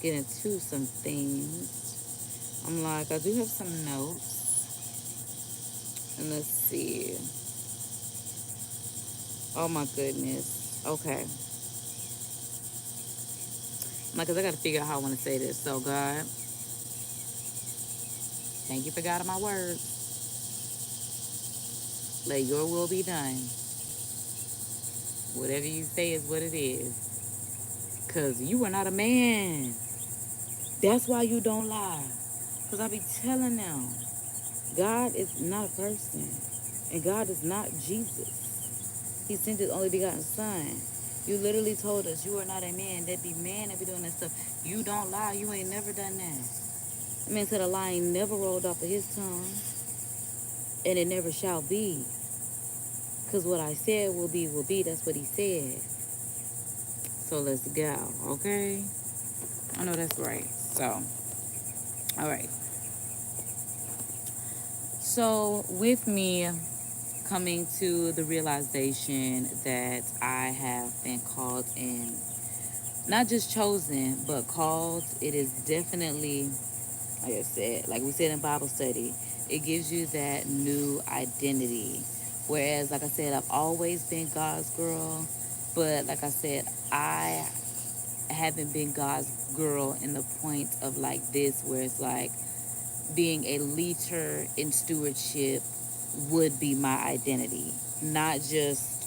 get into some things. I'm like, I do have some notes. And let's see. Oh my goodness. Okay. I'm like, 'cause I got to figure out how I want to say this. So, God, thank you for God of my words. Let your will be done. Whatever you say is what it is. Because you are not a man. That's why you don't lie. Because I be telling them, God is not a person. And God is not Jesus. He sent his only begotten son. You literally told us you are not a man. That be man that be doing that stuff. You don't lie. You ain't never done that. That man said a lie ain't never rolled off of his tongue. And it never shall be. Because what I said will be, will be. That's what he said. So let's go, okay? I know that's right. So, all right. So with me coming to the realization that I have been called in, not just chosen, but called, it is definitely, like I said, like we said in Bible study, it gives you that new identity. Whereas, like I said, I've always been God's girl, but like I said, I haven't been God's girl in the point of like this, where it's like being a leader in stewardship would be my identity, not just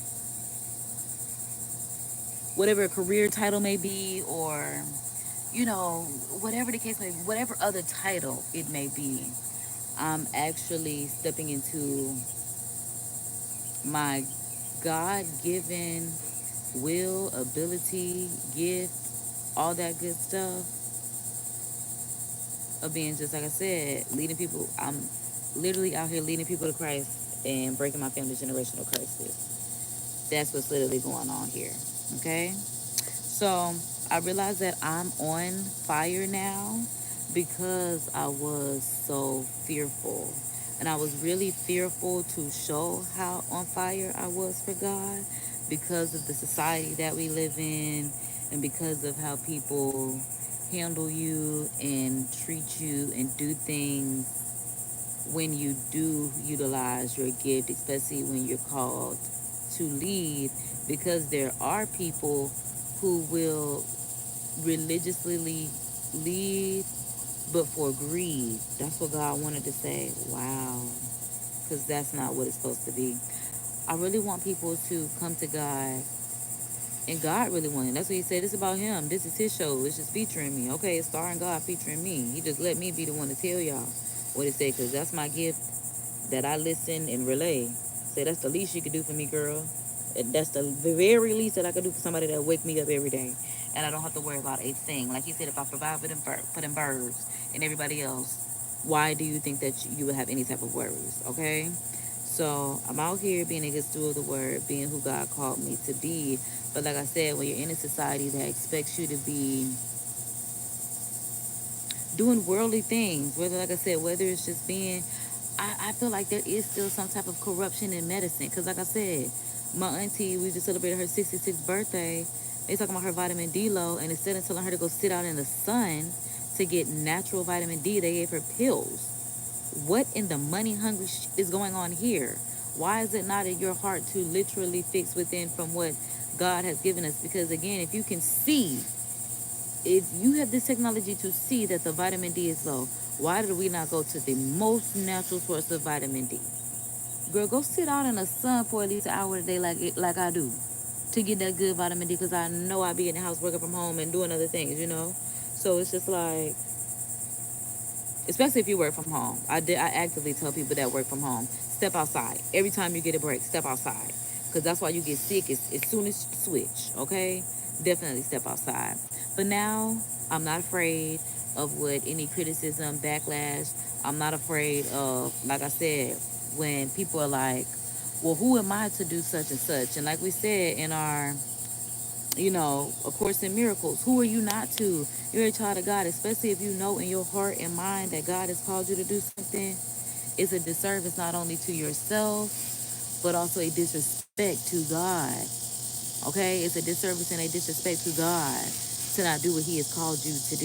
whatever a career title may be, or you know, whatever the case may be, whatever other title it may be. I'm actually stepping into my God-given will, ability, gift, all that good stuff of being, just like I said, leading people. I'm literally out here leading people to Christ and breaking my family generational curses. That's what's literally going on here. Okay? So I realized that I'm on fire now because I was so fearful. And I was really fearful to show how on fire I was for God because of the society that we live in and because of how people handle you and treat you and do things when you do utilize your gift, especially when you're called to lead, because there are people who will religiously lead, but for greed. That's what God wanted to say. Wow. Because that's not what it's supposed to be. I really want people to come to God, and God really wanted. That's what he said. It's about him. This is his show. It's just featuring me. Okay, it's starring God, featuring me. He just let me be the one to tell y'all what it said, because that's my gift that I listen and relay. Say that's the least you could do for me, girl. That's the very least that I could do for somebody that wake me up every day, and I don't have to worry about a thing. Like he said, if I provide for them birds and everybody else, why do you think that you would have any type of worries? Okay, so I'm out here being a good steward of the word, being who God called me to be. But like I said, when you're in a society that expects you to be doing worldly things, whether, like I said, whether it's just being, I feel like there is still some type of corruption in medicine. Because, like I said, my auntie, we just celebrated her 66th birthday. They talking about her vitamin D low, and instead of telling her to go sit out in the sun to get natural vitamin D, they gave her pills. What in the money hungry is going on here? Why is it not in your heart to literally fix within from what God has given us? Because, again, if you can see, if you have this technology to see that the vitamin D is low, why did we not go to the most natural source of vitamin D? Girl, go sit out in the sun for at least an hour a day like I do to get that good vitamin D, because I know I be in the house working from home and doing other things, you know? So it's just like, especially if you work from home. I actively tell people that work from home, step outside. Every time you get a break, step outside. Because that's why you get sick as soon as you switch, okay? Definitely step outside. But now, I'm not afraid of what any criticism, backlash. I'm not afraid of, like I said, when people are like, well, who am I to do such and such? And like we said in our, A Course in Miracles, who are you not to? You're a child of God, especially if you know in your heart and mind that God has called you to do something. It's a disservice not only to yourself, but also a disrespect to God. Okay? It's a disservice and a disrespect to God to not do what he has called you to do.